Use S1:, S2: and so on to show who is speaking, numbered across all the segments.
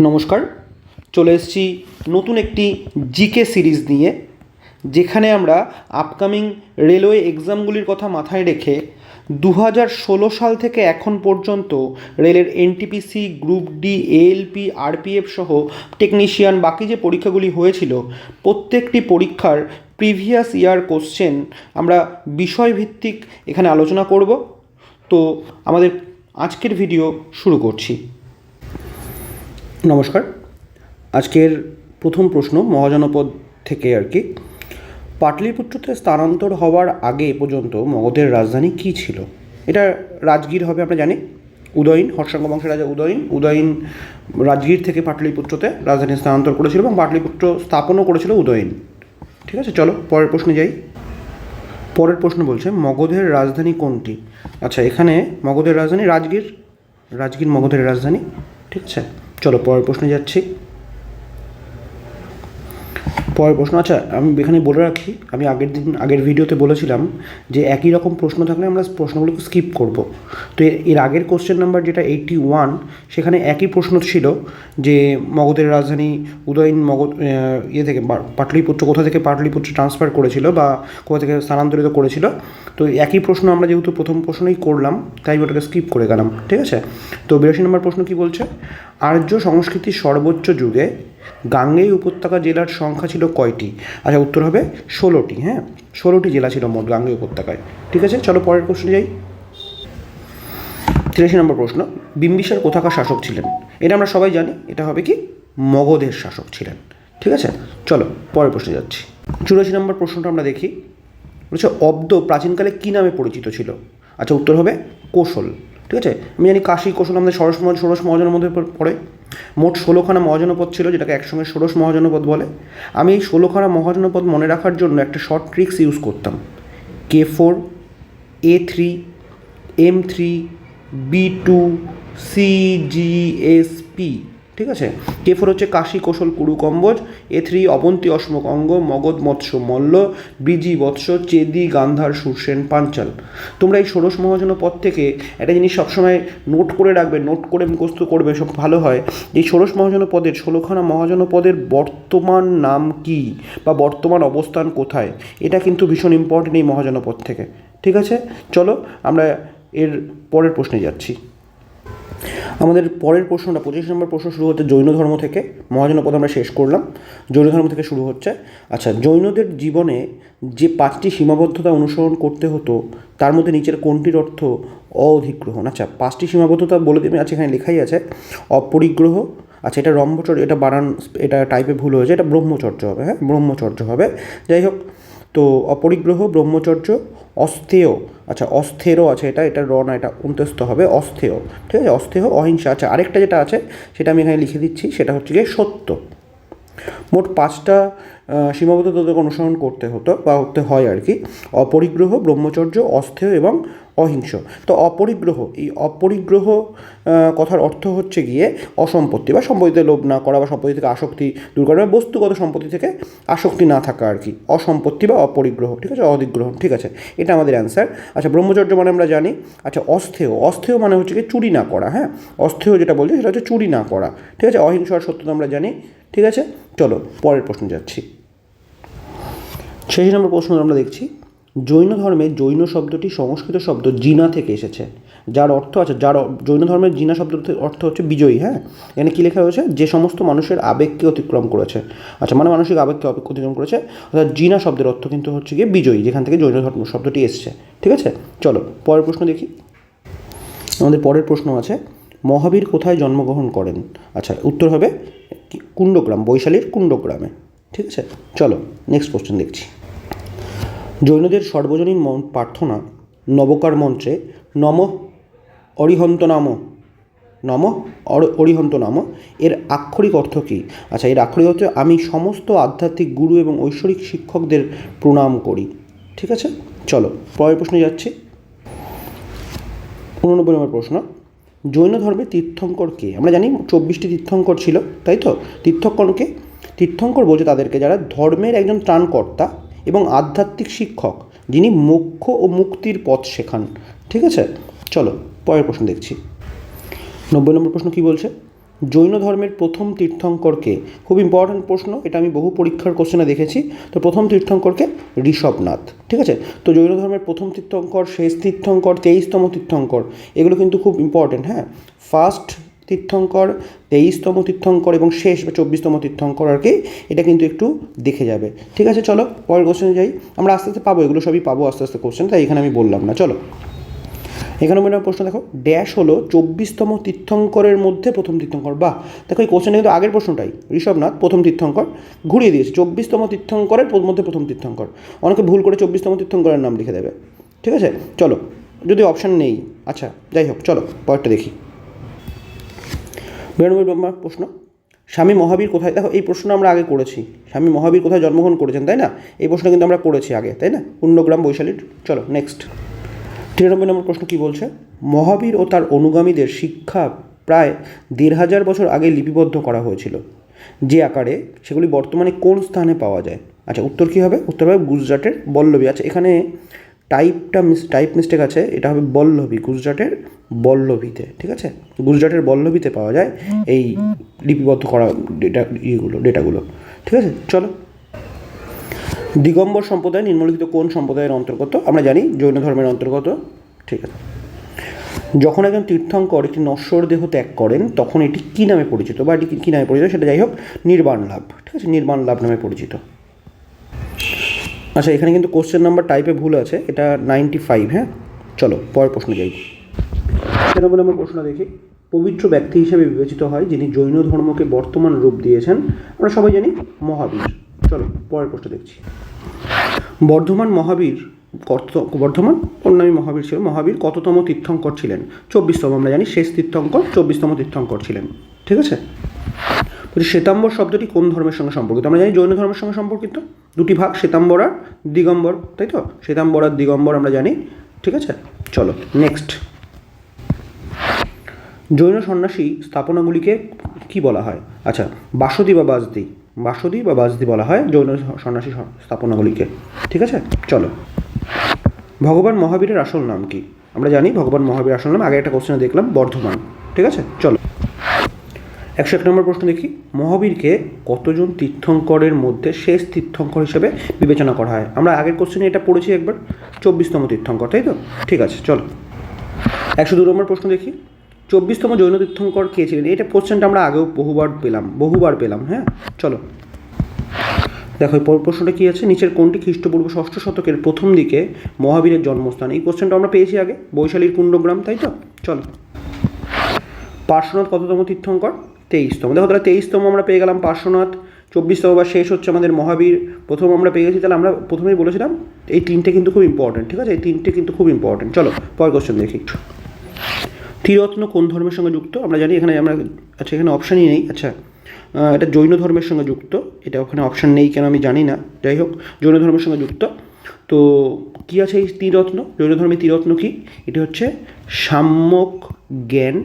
S1: নমস্কার, চলে এসেছি নতুন একটি জিকে সিরিজ নিয়ে, যেখানে আমরা আপকামিং রেলওয়ে এক্সামগুলির কথা মাথায় রেখে 2016 সাল থেকে এখন পর্যন্ত রেলের NTPC, group D, ALP, RPF সহ টেকনিশিয়ান বাকি যে পরীক্ষাগুলি হয়েছিল প্রত্যেকটি পরীক্ষার প্রিভিয়াস ইয়ার কোশ্চেন আমরা বিষয়ভিত্তিক এখানে আলোচনা করব। তো আমাদের আজকের ভিডিও শুরু করছি। নমস্কার, আজকের প্রথম প্রশ্ন মহাজনপদ থেকে আর কি। পাটলিপুত্রতে স্থানান্তর হওয়ার আগে পর্যন্ত মগধের রাজধানী কী ছিল? এটা রাজগীর হবে, আমরা জানি। উদয়ন, হর্ষাঙ্গ বংশের রাজা উদয়ন রাজগীর থেকে পাটলিপুত্রতে রাজধানী স্থানান্তর করেছিল এবং পাটলিপুত্র স্থাপনও করেছিল উদয়ন। ঠিক আছে, চলো পরের প্রশ্নে যাই। পরের প্রশ্ন বলছে মগধের রাজধানী কোনটি? আচ্ছা, এখানে মগধের রাজধানী রাজগীর মগধের রাজধানী। ঠিক আছে, চলো পরের প্রশ্নে যাচ্ছি। পরের প্রশ্ন, আচ্ছা আমি এখানে বলে রাখি, আমি আগের ভিডিওতে বলেছিলাম যে একই রকম প্রশ্ন থাকলে আমরা প্রশ্নগুলোকে স্কিপ করব। তো এর আগের কোশ্চেন নাম্বার যেটা 81, সেখানে একই প্রশ্ন ছিল যে মগধের রাজধানী উদয়ন থেকে পাটলিপুত্র, কোথা থেকে পাটলিপুত্র ট্রান্সফার করেছিল বা কোথা থেকে স্থানান্তরিত করেছিল। তো একই প্রশ্ন আমরা যেহেতু প্রথম প্রশ্নই করলাম, তাই ওটাকে স্কিপ করে গেলাম। ঠিক আছে, তো 82 নম্বর প্রশ্ন কী বলছে? আর্য সংস্কৃতির সর্বোচ্চ যুগে গাঙ্গেয় উপত্যকা জেলার সংখ্যা ছিল কয়টি? আচ্ছা, উত্তর হবে 16টি। হ্যাঁ, 16টি জেলা ছিল মোট গাঙ্গেয় উপত্যকায়। ঠিক আছে, চলো পরের প্রশ্নে যাই। 83 নম্বর প্রশ্ন, বিম্বিসার কোথাকার শাসক ছিলেন? এটা আমরা সবাই জানি, এটা হবে কি মগধের শাসক ছিলেন। ঠিক আছে, চলো পরের প্রশ্নে যাচ্ছি। 84 নম্বর প্রশ্নটা আমরা দেখি, বলছে অব্দ প্রাচীনকালে কী নামে পরিচিত ছিল? আচ্ছা, উত্তর হবে কোশল। ঠিক আছে, আমি জানি কাশী, কোশল আমাদের ষোড়শ মহাজনের মধ্যে পড়ে। মোট 16খানা মহাজনপদ ছিল, যেটাকে একসঙ্গে ষোড়শ মহাজনপদ বলে। আমি এই 16খানা মহাজনপদ মনে রাখার জন্য একটা শর্ট ট্রিক্স ইউজ করতাম। K4, A3, M3, B2, CGSP। ঠিক আছে, K4 হচ্ছে কাশী, কোশল, কুরু, কম্বোজ। A3 অবন্তী, অশ্মক, অঙ্গ, মগধ, মৎস্য, মল্ল, বৃজি, বৎস, চেদি, গান্ধার, সুরসেন, পাঞ্চাল। তোমরা এই ষোড়শ মহাজনপদ থেকে একটা জিনিস সবসময় নোট করে রাখবে, নোট করে মুখস্থ করবে, সব ভালো হয়। এই ষোড়শ মহাজনপদের 16খানা মহাজনপদের বর্তমান নাম কি বা বর্তমান অবস্থান কোথায়, এটা কিন্তু ভীষণ ইম্পর্টেন্ট এই মহাজনপদ থেকে। ঠিক আছে, চলো আমরা এর পরের প্রশ্নে যাচ্ছি। আমাদের পরের প্রশ্নটা 25 নম্বর প্রশ্ন শুরু হচ্ছে জৈন ধর্ম থেকে। মহাজনপদ আমরা শেষ করলাম, জৈন ধর্ম থেকে শুরু হচ্ছে। আচ্ছা, জৈনদের জীবনে যে 5টি সীমাবদ্ধতা অনুসরণ করতে হতো, তার মধ্যে নিচের কোনটির অর্থ অধিগ্রহণ? আচ্ছা, 5টি সীমাবদ্ধতা বলে দেবে। আচ্ছা, এখানে লেখাই আছে অপরিগ্রহ। আচ্ছা, এটা রম্ভচর্য, এটা বানান, এটা টাইপে ভুল হয়েছে, এটা ব্রহ্মচর্য হবে। হ্যাঁ, ব্রহ্মচর্য হবে। যাই হোক, তো অপরিগ্রহ, ব্রহ্মচর্য, অস্থেয়। আচ্ছা, অস্থেরও আছে, এটা র না, এটা অন্তস্থ হবে, অস্থেয়। ঠিক আছে, অস্থেয়, অহিংসা। আচ্ছা, আরেকটা যেটা আছে সেটা আমি এখানে লিখে দিচ্ছি, সেটা হচ্ছে গিয়ে সত্য। মোট 5টা সীমাবদ্ধতাকে অনুসরণ করতে হতো বা করতে হয় আর কি। অপরিগ্রহ, ব্রহ্মচর্য, অস্থেয় এবং অহিংস। তো অপরিগ্রহ, এই অপরিগ্রহ কথার অর্থ হচ্ছে গিয়ে অসম্পত্তি বা সম্পত্তিতে লোভ না করা বা সম্পত্তি থেকে আসক্তি দূর করা, বস্তুগত সম্পত্তি থেকে আসক্তি না থাকা আর কি, অসম্পত্তি বা অপরিগ্রহ। ঠিক আছে, অধিগ্রহণ। ঠিক আছে, এটা আমাদের অ্যান্সার। আচ্ছা, ব্রহ্মচর্য মানে আমরা জানি। আচ্ছা, অস্থেয় মানে হচ্ছে কি চুরি না করা। হ্যাঁ, অস্থেয় যেটা বলছে সেটা হচ্ছে চুরি না করা। ঠিক আছে, অহিংস আর সত্যতা আমরা জানি। ঠিক আছে, চলো পরের প্রশ্নে যাচ্ছি। 86 নম্বর প্রশ্ন আমরা দেখছি, জৈন ধর্মে জৈন শব্দটি সংস্কৃত শব্দ জিনা থেকে এসেছে, যার অর্থ আছে, জৈন ধর্মের জিনা শব্দটির অর্থ হচ্ছে বিজয়ী। হ্যাঁ, এখানে কী লেখা হয়েছে? যে সমস্ত মানুষের আবেগকে অতিক্রম করেছে। আচ্ছা, মানে মানসিক আবেগকে অতিক্রম করেছে, অর্থাৎ জিনা শব্দের অর্থ কিন্তু হচ্ছে গিয়ে বিজয়ী, যেখান থেকে জৈন ধর্ম শব্দটি এসছে। ঠিক আছে, চলো পরের প্রশ্ন দেখি। আমাদের পরের প্রশ্ন আছে মহাবীর কোথায় জন্মগ্রহণ করেন? আচ্ছা, উত্তর হবে কুণ্ডগ্রাম, বৈশালীর কুণ্ডগ্রামে। ঠিক আছে, চলো নেক্সট কোশ্চেন দেখছি। জৈনদের সর্বজনীন প্রার্থনা নবকার মন্ত্রে নম অরিহন্ত নাম এর আক্ষরিক অর্থ কী? আচ্ছা, এর আক্ষরিক অর্থ আমি সমস্ত আধ্যাত্মিক গুরু এবং ঐশ্বরিক শিক্ষকদের প্রণাম করি। ঠিক আছে, চলো পরের প্রশ্নে যাচ্ছি। 89 নম্বর প্রশ্ন, জৈন ধর্মের তীর্থঙ্কর কে? আমরা জানি 24টি তীর্থঙ্কর ছিল, তাই তো? তীর্থঙ্কর বলছে তাদেরকে যারা ধর্মের একজন ত্রাণকর্তা এবং আধ্যাত্মিক শিক্ষক, যিনি মোক্ষ ও মুক্তির পথ শেখান। ঠিক আছে, চলো পরের প্রশ্ন দেখছি। 90 নম্বর প্রশ্ন কী বলছে? জৈন ধর্মের প্রথম তীর্থঙ্করকে? খুব ইম্পর্ট্যান্ট প্রশ্ন, এটা আমি বহু পরীক্ষার কোশ্চেনে দেখেছি। তো প্রথম তীর্থঙ্করকে ঋষভনাথ, ঠিক আছে। তো জৈন ধর্মের প্রথম তীর্থঙ্কর, শেষ তীর্থঙ্কর, 23তম তীর্থঙ্কর, এগুলো কিন্তু খুব ইম্পর্ট্যান্ট। হ্যাঁ, ফার্স্ট তীর্থঙ্কর, 23তম তীর্থঙ্কর এবং শেষ বা 24তম তীর্থঙ্কর আর কি, এটা কিন্তু একটু দেখে যাবে, ঠিক আছে। চলো পরের কোশ্চেনে যাই। আমরা আস্তে আস্তে পাবো, এগুলো সবই পাবো আস্তে আস্তে কোশ্চেন, তাই এখানে আমি বললাম না। চলো এখানে নম্বর প্রশ্ন দেখো, ড্যাশ হলো 24তম তীর্থঙ্করের মধ্যে প্রথম তীর্থঙ্কর। বাহ, দেখো এই কোশ্চেনে কিন্তু আগের প্রশ্নটাই, ঋষভনাথ প্রথম তীর্থঙ্কর, ঘুরিয়ে দিয়েছে 24তম তীর্থঙ্করের মধ্যে প্রথম তীর্থঙ্কর। অনেকে ভুল করে 24তম তীর্থঙ্করের নাম লিখে দেবে, ঠিক আছে। চলো, যদি অপশান নেই, আচ্ছা যাই হোক, চলো পরেরটা দেখি। 92 নম্বর প্রশ্ন, স্বামী মহাবীর কোথায়? দেখো এই প্রশ্ন আমরা আগে করেছি, স্বামী মহাবীর কোথায় জন্মগ্রহণ করেছেন, তাই না? এই প্রশ্ন কিন্তু আমরা করেছি আগে, তাই না? পুণ্যগ্রাম, বৈশালীর। চলো নেক্সট। 93 নম্বর প্রশ্ন কী বলছে? মহাবীর ও তার অনুগামীদের শিক্ষা প্রায় 1500 বছর আগে লিপিবদ্ধ করা হয়েছিল, যে আকারে সেগুলি বর্তমানে কোন স্থানে পাওয়া যায়? আচ্ছা, উত্তর কী হবে? উত্তর হবে গুজরাটের বল্লভী। আচ্ছা, এখানে টাইপ মিস্টেক আছে, এটা হবে বল্লভী, গুজরাটের বল্লভীতে, ঠিক আছে। গুজরাটের বল্লভীতে পাওয়া যায় এই লিপিবদ্ধ করা ডেটাগুলো, ঠিক আছে। চলো, দিগম্বর সম্প্রদায় নিম্নলিখিত কোন সম্প্রদায়ের অন্তর্গত? আমরা জানি জৈন ধর্মের অন্তর্গত, ঠিক আছে। যখন একজন তীর্থঙ্কর একটি নশ্বর দেহ ত্যাগ করেন, তখন এটি কী নামে পরিচিত, বা এটি কী নামে পরিচিত সেটা যাই হোক, নির্বাণ লাভ, ঠিক আছে, নির্বাণ লাভ নামে পরিচিত। আচ্ছা, এখানে কিন্তু কোশ্চেন নাম্বার টাইপে ভুল আছে, এটা 95। হ্যাঁ, চলো পরের প্রশ্ন যাই। 96 নম্বর প্রশ্ন দেখি। পবিত্র ব্যক্তি হিসেবে বিবেচিত হয় যিনি জৈন ধর্মকে বর্তমান রূপ দিয়েছেন, আমরা সবাই জানি মহাবীর। চলো পরের প্রশ্ন দেখছি। বর্ধমান ওর নামই মহাবীর ছিল। মহাবীর কততম তীর্থঙ্কর ছিলেন? 24তম, আমরা জানি শেষ তীর্থঙ্কর 24তম তীর্থঙ্কর ছিলেন, ঠিক আছে। বলছি শ্বেতাম্বর শব্দটি কোন ধর্মের সঙ্গে সম্পর্কিত? আমরা জানি জৈন ধর্মের সঙ্গে সম্পর্কিত, দুটি ভাগ, শ্বেতাম্বর আর দিগম্বর, তাই তো? শ্বেতাম্বর আর দিগম্বর আমরা জানি, ঠিক আছে। চলো নেক্সট। জৈন সন্ন্যাসী স্থাপনাগুলিকে কি বলা হয়? আচ্ছা, বাসদি বা বাসদি বলা হয় জৈন সন্ন্যাসী স্থাপনাগুলিকে, ঠিক আছে। চলো, ভগবান মহাবীরের আসল নাম কি? আমরা জানি ভগবান মহাবীর আসল নাম, আগে একটা কোশ্চেনে দেখলাম, বর্ধমান, ঠিক আছে। চলো 101 নম্বর প্রশ্ন দেখি। মহাবীরকে কতজন তীর্থঙ্করের মধ্যে শেষ তীর্থঙ্কর হিসেবে বিবেচনা করা হয়? আমরা আগের কোশ্চেনে এটা পড়েছি একবার, 24তম তীর্থঙ্কর, তাই তো? ঠিক আছে, চলো 102 নম্বর প্রশ্ন দেখি। 24তম জৈন তীর্থঙ্কর কে ছিলেন? এটা কোশ্চেনটা আমরা আগেও বহুবার পেলাম। হ্যাঁ, চলো দেখো প্রশ্নটা কী আছে, নিচের কোনটি খ্রিস্টপূর্ব 6ষ্ঠ শতকের প্রথম দিকে মহাবীরের জন্মস্থান? এই কোশ্চেনটা আমরা পেয়েছি আগে, বৈশালীর পুণ্যগ্রাম, তাই তো? চলো, পার্শ্বনাথ কততম তীর্থঙ্কর? 23তম। দেখো তাহলে 23তম আমরা পেয়ে গেলাম পার্শ্বনাথ, 24তম বা শেষ হচ্ছে আমাদের মহাবীর, প্রথম আমরা পেয়ে গেছি। তাহলে আমরা প্রথমেই বলেছিলাম এই তিনটে কিন্তু খুব ইম্পর্টেন্ট, ঠিক আছে, এই তিনটে কিন্তু খুব ইম্পর্টেন্ট। চলো পরের কোশ্চেন দেখি। ত্রিরত্ন কোন ধর্মের সঙ্গে যুক্ত? আমরা জানি এখানে আচ্ছা এখানে অপশানই নেই। আচ্ছা, এটা জৈন ধর্মের সঙ্গে যুক্ত, এটা ওখানে অপশান নেই কেন আমি জানি না, যাই হোক জৈন ধর্মের সঙ্গে যুক্ত। তো কী আছে এই ত্রিরত্ন? জৈন ধর্মের ত্রিরত্ন কি? এটি হচ্ছে সাম্যক জ্ঞান,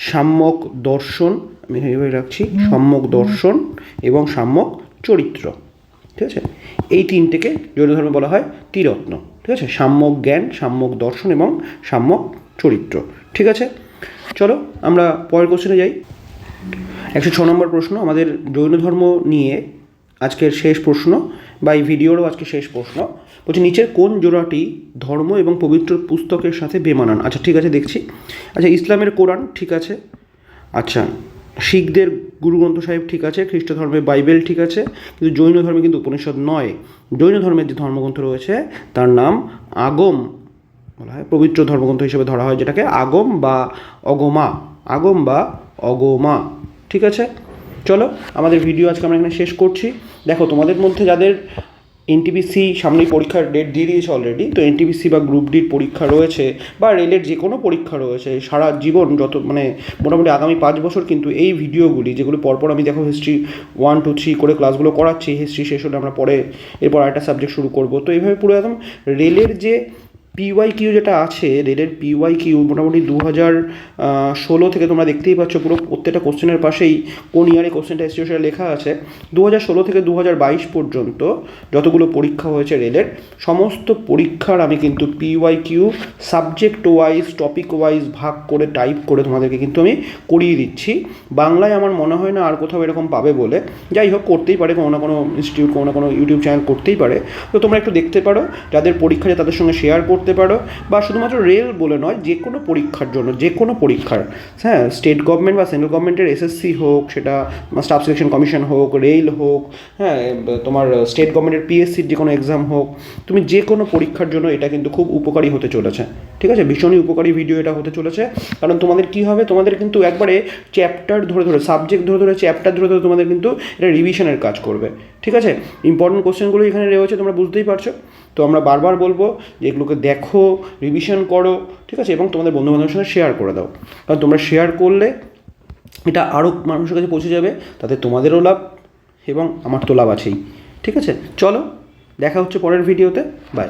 S1: সাম্যক দর্শন, আমি এইভাবে রাখছি, সাম্যক দর্শন এবং সাম্যক চরিত্র, ঠিক আছে। এই তিনটেকে জৈন ধর্মে বলা হয় ত্রিরত্ন, ঠিক আছে, সাম্যক জ্ঞান, সাম্যক দর্শন এবং সাম্যক চরিত্র, ঠিক আছে। চলো আমরা পরের কোশ্চেনে যাই। 106 নম্বর প্রশ্ন, আমাদের জৈন ধর্ম নিয়ে আজকের শেষ প্রশ্ন, বা এই ভিডিওরও আজকে শেষ প্রশ্ন। বলছি নিচের কোন জোড়াটি ধর্ম এবং পবিত্র পুস্তকের সাথে বেমানান? আচ্ছা ঠিক আছে, দেখছি। আচ্ছা, ইসলামের কোরআন ঠিক আছে, আচ্ছা শিখদের গুরু গ্রন্থ সাহেব ঠিক আছে, খ্রিস্ট ধর্মের বাইবেল ঠিক আছে, কিন্তু জৈন ধর্মে কিন্তু উপনিষদ নয়। জৈন ধর্মের যে ধর্মগ্রন্থ রয়েছে তার নাম আগম বলা হয়, পবিত্র ধর্মগ্রন্থ হিসেবে ধরা হয় যেটাকে, আগম বা অগমা, ঠিক আছে। চলো আমাদের ভিডিও আজকে আমরা এখানে শেষ করছি। দেখো তোমাদের মধ্যে যাদের এনটিপিসি সামনেই পরীক্ষার ডেট দিয়ে দিয়েছে অলরেডি, তো এনটিপিসি বা গ্রুপ ডির পরীক্ষা রয়েছে বা রেলের যে কোনো পরীক্ষা রয়েছে, সারা জীবন মোটামুটি আগামী 5 বছর কিন্তু এই ভিডিওগুলি, যেগুলো পরপর আমি দেখো হিস্ট্রি 1, 2, 3 করে ক্লাসগুলো করাচ্ছি, হিস্ট্রি শেষ হলে আমরা এরপর আরেকটা সাবজেক্ট শুরু করব। তো এইভাবে পুরো একদম রেলের যে PYQ যেটা আছে, রেলের PYQ মোটামুটি 2016 থেকে তোমরা দেখতেই পাচ্ছ পুরো প্রত্যেকটা কোশ্চেনের পাশেই কোন ইয়ারে কোশ্চেনটা এসেছে সেটা লেখা আছে। 2016 থেকে 2022 পর্যন্ত যতগুলো পরীক্ষা হয়েছে রেলের, সমস্ত পরীক্ষার আমি কিন্তু PYQ subject wise, topic wise ভাগ করে টাইপ করে তোমাদেরকে কিন্তু আমি করিয়ে দিচ্ছি। বাংলায় আমার মনে হয় না আর কোথাও এরকম পাবে বলে, যাই হোক করতেই পারে কোনো না কোনো ইনস্টিটিউট, কোনো না কোনো ইউটিউব চ্যানেল করতেই পারে। তো তোমরা একটু দেখতে পারো, যাদের পরীক্ষা তাদের সঙ্গে শেয়ার করতে পারো, বা শুধুমাত্র রেল বলে নয়, যে কোনো পরীক্ষার জন্য, যে কোনো পরীক্ষার, হ্যাঁ, স্টেট গভর্নমেন্ট বা সেন্ট্রাল গভর্নমেন্টের SSC হোক, সেটা স্টাফ সিলেকশন কমিশন হোক, রেল হোক, হ্যাঁ, তোমার স্টেট গভর্নমেন্টের PSCর যে কোনো এক্সাম হোক, তুমি যে কোনো পরীক্ষার জন্য এটা কিন্তু খুব উপকারী হতে চলেছে। ঠিক আছে, ভীষণই উপকারী ভিডিও এটা হতে চলেছে। কারণ তোমাদের কী হবে, তোমাদের কিন্তু একবারে চ্যাপ্টার ধরে ধরে, সাবজেক্ট ধরে ধরে, চ্যাপ্টার ধরে ধরে তোমাদের কিন্তু এটা রিভিশনের কাজ করবে। ঠিক আছে, ইম্পর্টেন্ট কোশ্চেনগুলো এখানে রয়েছে, তোমরা বুঝতেই পারছো। তো আমরা বারবার বলবো যে এগুলোকে দেখো, রিভিশন করো, ঠিক আছে, এবং তোমাদের বন্ধুবান্ধবের সঙ্গে শেয়ার করে দাও। কারণ তোমরা শেয়ার করলে এটা আরও মানুষের কাছে পৌঁছে যাবে, তাতে তোমাদেরও লাভ এবং আমার তো লাভ আছেই। ঠিক আছে, চলো দেখা হচ্ছে পরের ভিডিওতে, বাই।